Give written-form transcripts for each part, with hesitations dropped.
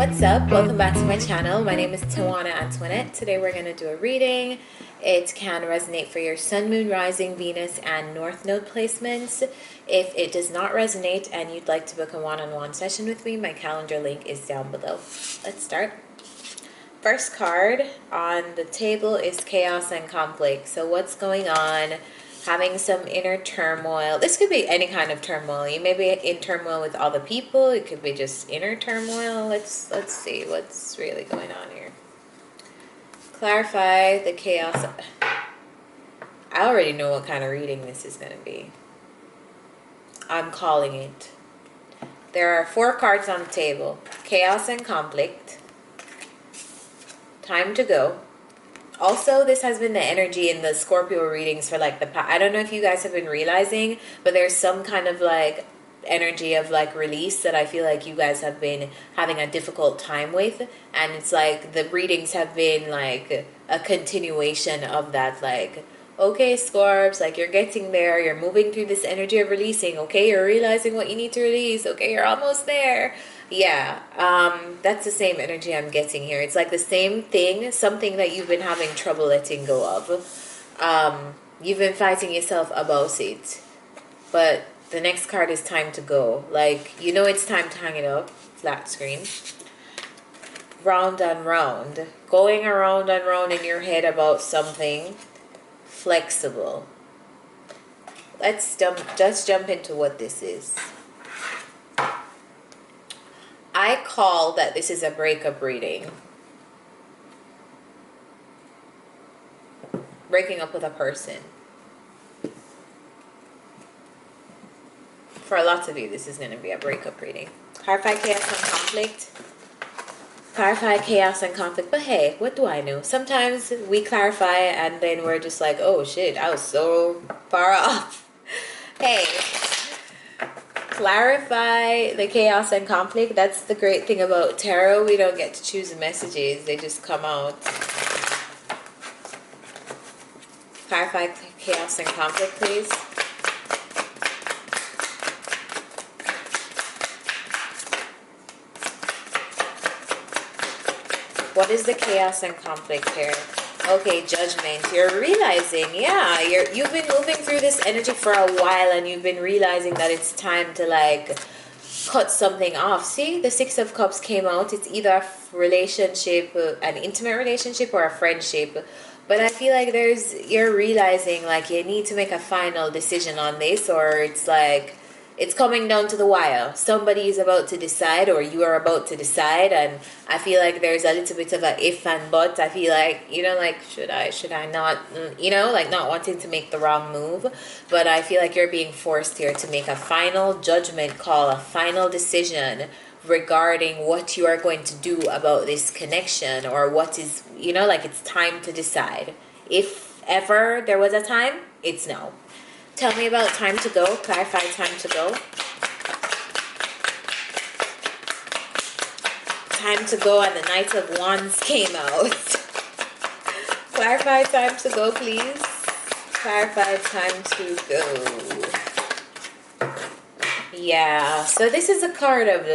what's up? Welcome back to my channel. My name is Tawana Antoinette. Today we're going to do a reading. It can resonate for your sun, moon, rising, Venus, and north node placements. If it does not resonate and you'd like to book a one-on-one session with me, my calendar link is down below. Let's start. First card on the table is chaos and conflict. So what's going on? Having some inner turmoil. This could be any kind of turmoil. You may be in turmoil with other people. It could be just inner turmoil. Let's see what's really going on here. Clarify the chaos. I already know what kind of reading this is going to be. I'm calling it. There are 4 cards on the table. Chaos and conflict. Time to go. Also, this has been the energy in the Scorpio readings for like the past. I don't know if you guys have been realizing, but there's some kind of like energy of like release that I feel like you guys have been having a difficult time with. And it's like the readings have been like a continuation of that. Like, okay, Scorps, like you're getting there. You're moving through this energy of releasing. Okay, you're realizing what you need to release. Okay, you're almost there. Yeah, that's the same energy I'm getting here. It's like the same thing, something that you've been having trouble letting go of. You've been fighting yourself about it. But the next card is time to go. Like, you know it's time to hang it up. Flat screen. Round and round. Going around and round in your head about something. Flexible. Let's jump into what this is. I call that this is a breakup reading. Breaking up with a person. For a lot of you, this is going to be a breakup reading. Clarify chaos and conflict. Clarify chaos and conflict. But hey, what do I know? Sometimes we clarify and then we're just like, oh shit, I was so far off. Hey. Clarify the chaos and conflict. That's the great thing about tarot. We don't get to choose the messages. They just come out. Clarify chaos and conflict, please. What is the chaos and conflict here? Okay, judgment. You're realizing, yeah, you've been moving through this energy for a while and you've been realizing that it's time to like cut something off. See, the 6 of Cups came out. It's either a relationship, an intimate relationship, or a friendship. But I feel like you're realizing like you need to make a final decision on this, or it's like it's coming down to the wire. Somebody is about to decide, or you are about to decide, and I feel like there's a little bit of a if and but. I feel like, you know, like should I not, you know, like not wanting to make the wrong move. But I feel like you're being forced here to make a final judgment call, a final decision regarding what you are going to do about this connection, or what is, you know, like it's time to decide. If ever there was a time, it's now. Tell me about time to go. Clarify time to go. Time to go, and the Knight of Wands came out. Clarify time to go, please. Clarify time to go. Yeah, so this is a card of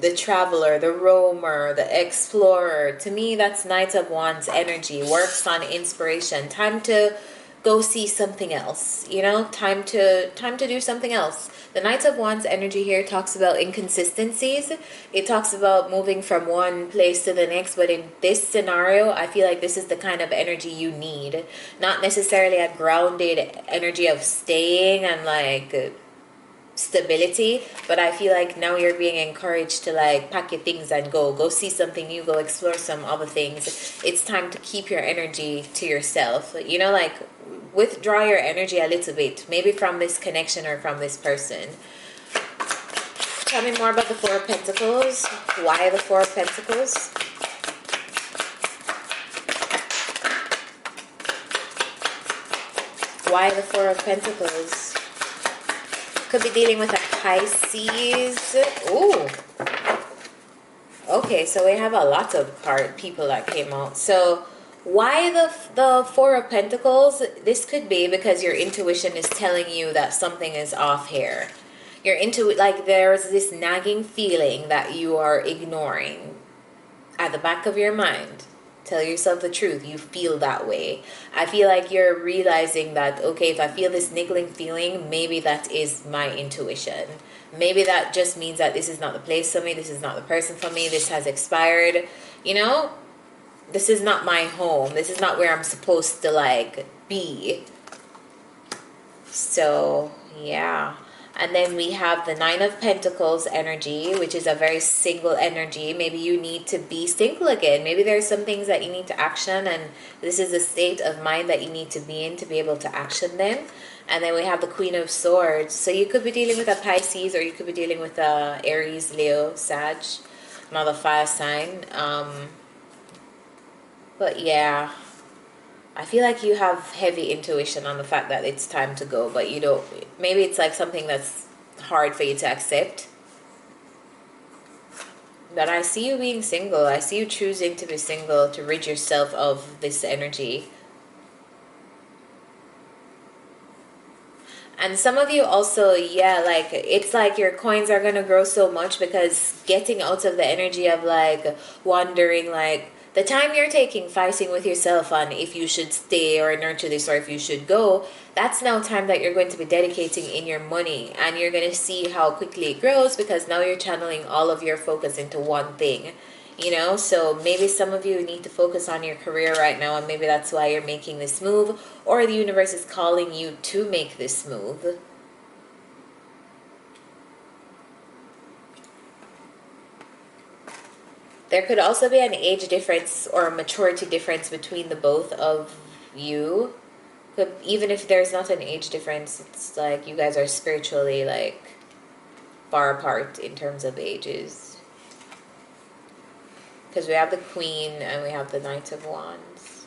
the traveler, the roamer, the explorer. To me, that's Knight of Wands energy. Works on inspiration. Time to go see something else, you know, time to do something else. The Knight of Wands energy here talks about inconsistencies. It talks about moving from one place to the next, but in this scenario, I feel like this is the kind of energy you need. Not necessarily a grounded energy of staying and like stability, but I feel like now you're being encouraged to like pack your things and go see something new, go explore some other things. It's time to keep your energy to yourself, you know, like withdraw your energy a little bit, maybe from this connection or from this person. Tell me more about the 4 of Pentacles. Why the 4 of Pentacles? Why the 4 of Pentacles? Could be dealing with a Pisces. Ooh. Okay, so we have a lot of people that came out. So why the 4 of Pentacles? This could be because your intuition is telling you that something is off here. You're into it, like there's this nagging feeling that you are ignoring. at the back of your mind, tell yourself the truth, you feel that way. I feel like you're realizing that, okay, if I feel this niggling feeling, maybe that is my intuition. Maybe that just means that this is not the place for me, this is not the person for me, this has expired. You know, this is not my home. This is not where I'm supposed to like be. So, yeah. And then we have the Nine of Pentacles energy, which is a very single energy. Maybe you need to be single again. Maybe there's some things that you need to action, and this is a state of mind that you need to be in to be able to action them. And then we have the Queen of Swords. So you could be dealing with a Pisces, or you could be dealing with a Aries, Leo, Sag, another fire sign. But yeah, I feel like you have heavy intuition on the fact that it's time to go, but you don't. Maybe it's like something that's hard for you to accept. But I see you being single. I see you choosing to be single to rid yourself of this energy. And some of you also, yeah, like it's like your coins are gonna grow so much because getting out of the energy of like wondering, like the time you're taking fighting with yourself on if you should stay or nurture this or if you should go, that's now time that you're going to be dedicating in your money, and you're going to see how quickly it grows because now you're channeling all of your focus into one thing, you know. So maybe some of you need to focus on your career right now, and maybe that's why you're making this move, or the universe is calling you to make this move. There could also be an age difference or a maturity difference between the both of you. But even if there's not an age difference, it's like you guys are spiritually like far apart in terms of ages. Because we have the Queen and we have the Knight of Wands.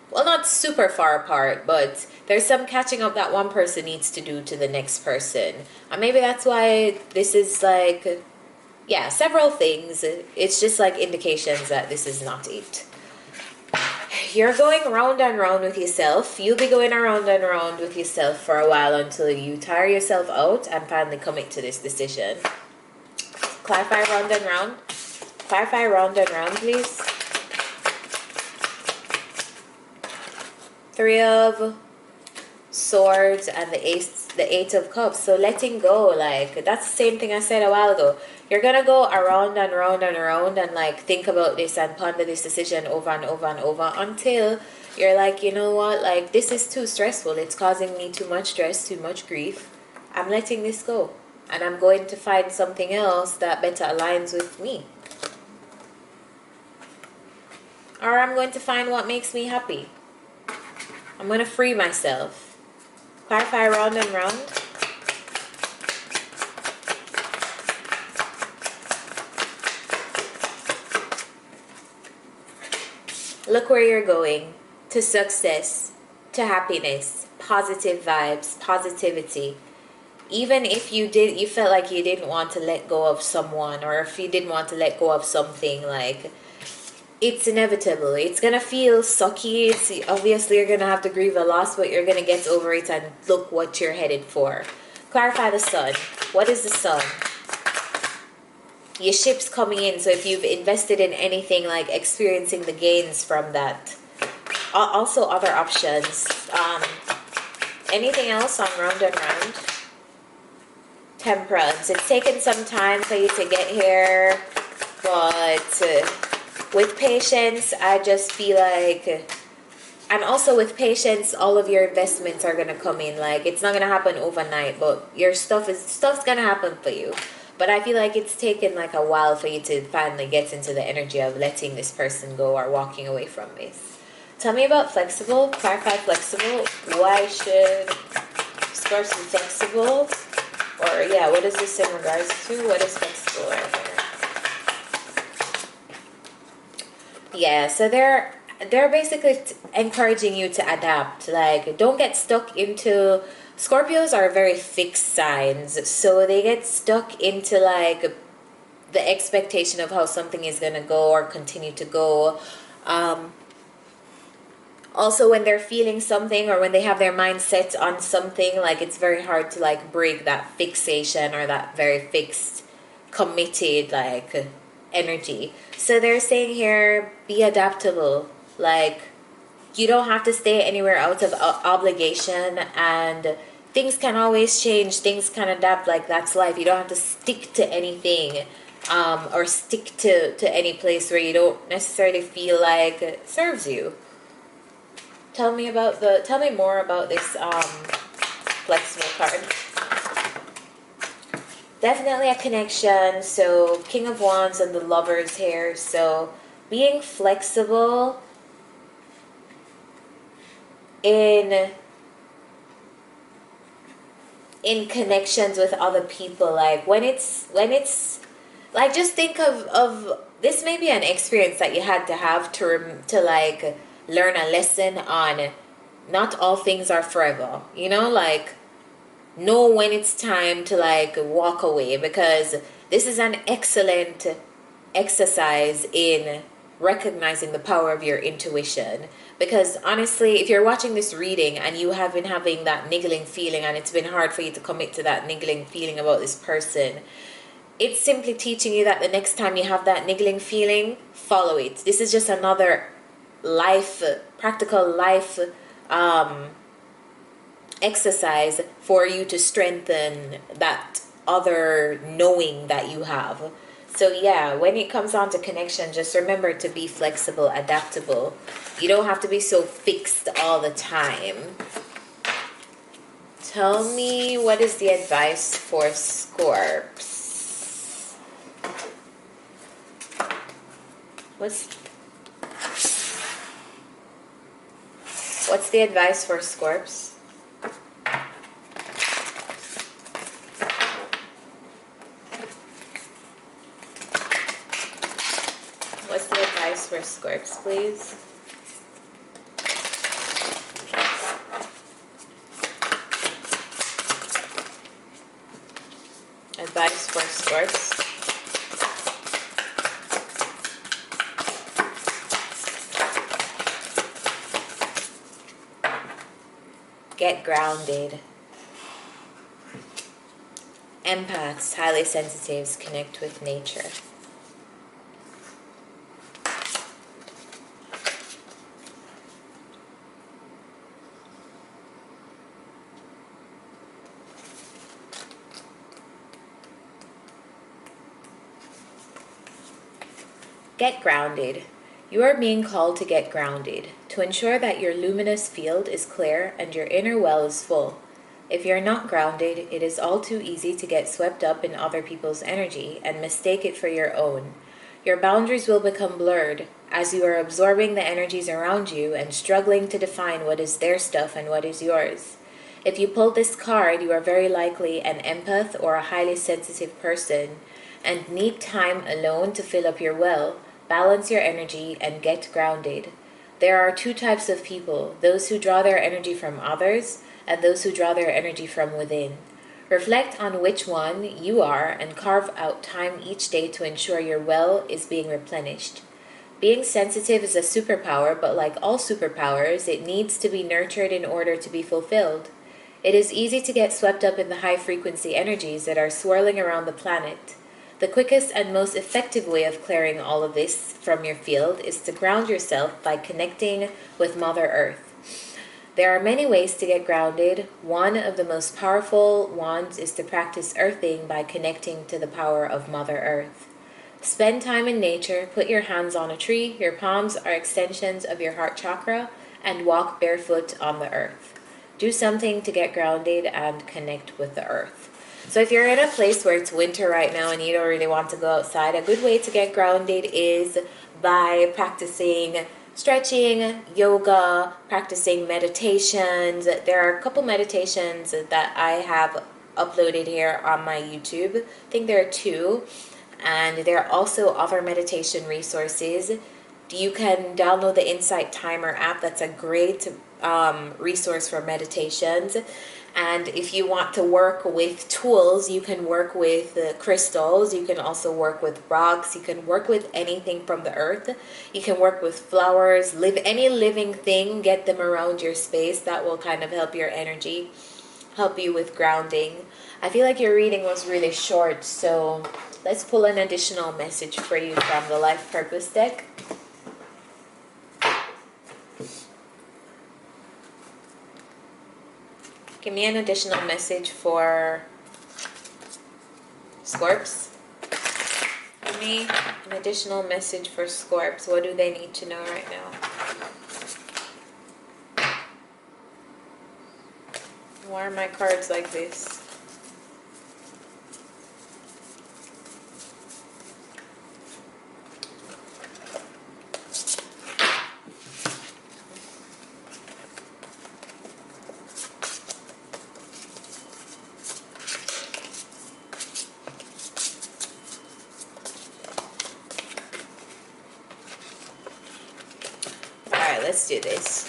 Well, not super far apart, but there's some catching up that one person needs to do to the next person. And maybe that's why this is like... yeah, several things. It's just like indications that this is not it. You're going round and round with yourself. You'll be going around and around with yourself for a while until you tire yourself out and finally commit to this decision. Clarify round and round. Clarify round and round, please. Three of Swords and the Eight of Cups. So letting go, like that's the same thing I said a while ago. You're gonna go around and around and around and like think about this and ponder this decision over and over and over until you're like, you know what, like this is too stressful. It's causing me too much stress, too much grief. I'm letting this go, and I'm going to find something else that better aligns with me, or I'm going to find what makes me happy. I'm going to free myself. Clarify round and round. Look where you're going. To success, to happiness, positive vibes, positivity. Even if you felt like you didn't want to let go of someone, or if you didn't want to let go of something, like it's inevitable. It's gonna feel sucky. It's obviously you're gonna have to grieve a loss, but you're gonna get over it and look what you're headed for. Clarify the Sun. What is the Sun? Your ship's coming in, so if you've invested in anything, like experiencing the gains from that. Also other options. Anything else on round and round? Temperance. It's taken some time for you to get here, but with patience, I just feel like, and also with patience, all of your investments are gonna come in. Like it's not gonna happen overnight, but your stuff's gonna happen for you. But I feel like it's taken like a while for you to finally get into the energy of letting this person go or walking away from this. Tell me about flexible. Clarify flexible. Why should Scorps be flexible? Or yeah, what is this in regards to? What is flexible right here? Yeah, so they're basically encouraging you to adapt. Like don't get stuck into... Scorpios are very fixed signs, so they get stuck into like the expectation of how something is going to go or continue to go. Also, when they're feeling something or when they have their mind set on something, like it's very hard to like break that fixation or that very fixed, committed like energy. So they're saying here, be adaptable. Like, you don't have to stay anywhere out of obligation, and things can always change, things can adapt. Like, that's life. You don't have to stick to anything, or stick to any place where you don't necessarily feel like it serves you. Tell me more about this flexible card. Definitely a connection. So King of Wands and the Lovers here. So being flexible in connections with other people. Like when it's like, just think of this, may be an experience that you had to have to like learn a lesson on not all things are forever, you know, like know when it's time to like walk away, because this is an excellent exercise in recognizing the power of your intuition. Because honestly, if you're watching this reading and you have been having that niggling feeling, and it's been hard for you to commit to that niggling feeling about this person, it's simply teaching you that the next time you have that niggling feeling, follow it. This is just another practical life exercise for you to strengthen that other knowing that you have. So yeah, when it comes on to connection, just remember to be flexible, adaptable. You don't have to be so fixed all the time. Tell me, what is the advice for Scorps? What's the advice for Scorps? What's the advice for Scorps, please? Advice for Scorps. Get grounded. Empaths, highly sensitives, connect with nature. Get grounded. You are being called to get grounded, to ensure that your luminous field is clear and your inner well is full. If you're not grounded, it is all too easy to get swept up in other people's energy and mistake it for your own. Your boundaries will become blurred as you are absorbing the energies around you and struggling to define what is their stuff and what is yours. If you pull this card, you are very likely an empath or a highly sensitive person and need time alone to fill up your well, balance your energy, and get grounded. There are two types of people, those who draw their energy from others and those who draw their energy from within. Reflect on which one you are and carve out time each day to ensure your well is being replenished. Being sensitive is a superpower, but like all superpowers, it needs to be nurtured in order to be fulfilled. It is easy to get swept up in the high-frequency energies that are swirling around the planet. The quickest and most effective way of clearing all of this from your field is to ground yourself by connecting with Mother Earth. There are many ways to get grounded. One of the most powerful ones is to practice earthing by connecting to the power of Mother Earth. Spend time in nature, put your hands on a tree, your palms are extensions of your heart chakra, and walk barefoot on the earth. Do something to get grounded and connect with the earth. So if you're in a place where it's winter right now and you don't really want to go outside, a good way to get grounded is by practicing stretching, yoga, practicing meditations. There are a couple meditations that I have uploaded here on my YouTube. I think there are two. And there are also other meditation resources. You can download the Insight Timer app. That's a great resource for meditations. And if you want to work with tools, you can work with crystals. You can also work with rocks. You can work with anything from the earth. You can work with flowers. Any living thing, get them around your space. That will kind of help your energy. help you with grounding. I feel like your reading was really short, so let's pull an additional message for you from the Life Purpose deck. Give me an additional message for Scorps. Give me an additional message for Scorps. What do they need to know right now? Why are my cards like this? Let's do this.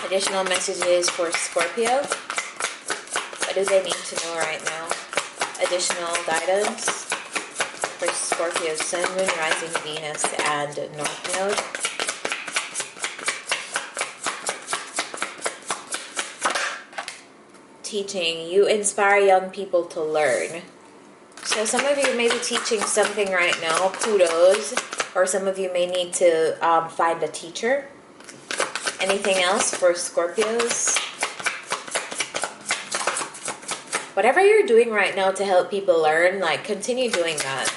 Additional messages for Scorpio. What do they need to know right now? Additional guidance for Scorpio Sun, Moon, Rising, Venus, and North Node. Teaching. You inspire young people to learn. So some of you may be teaching something right now. Kudos. Or some of you may need to find a teacher. Anything else for Scorpios? Whatever you're doing right now to help people learn, like, continue doing that.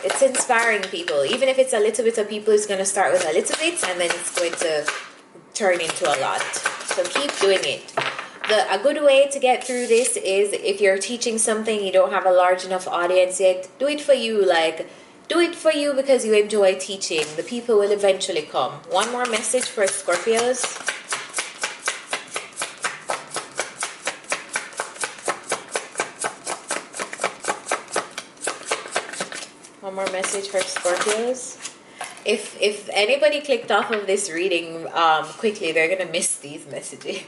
It's inspiring people. Even if it's a little bit of people, it's going to start with a little bit and then it's going to turn into a lot. So keep doing it. A good way to get through this is if you're teaching something, you don't have a large enough audience yet, do it for you. Like, do it for you because you enjoy teaching. The people will eventually come. One more message for Scorpios. One more message for Scorpios. If anybody clicked off of this reading quickly, they're going to miss these messages.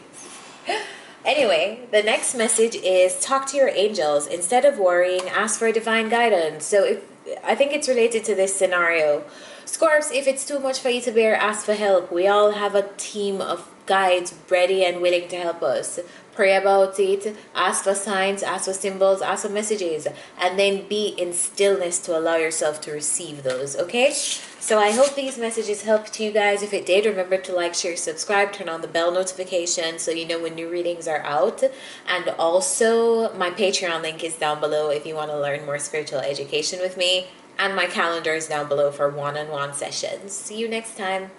Anyway, the next message is talk to your angels. Instead of worrying, ask for divine guidance. So I think it's related to this scenario. Scorps, if it's too much for you to bear, ask for help. We all have a team of guides ready and willing to help us. Pray about it, ask for signs, ask for symbols, ask for messages, and then be in stillness to allow yourself to receive those, okay? So I hope these messages helped you guys. If it did, remember to like, share, subscribe, turn on the bell notification so you know when new readings are out. And also, my Patreon link is down below if you want to learn more spiritual education with me. And my calendar is down below for one-on-one sessions. See you next time.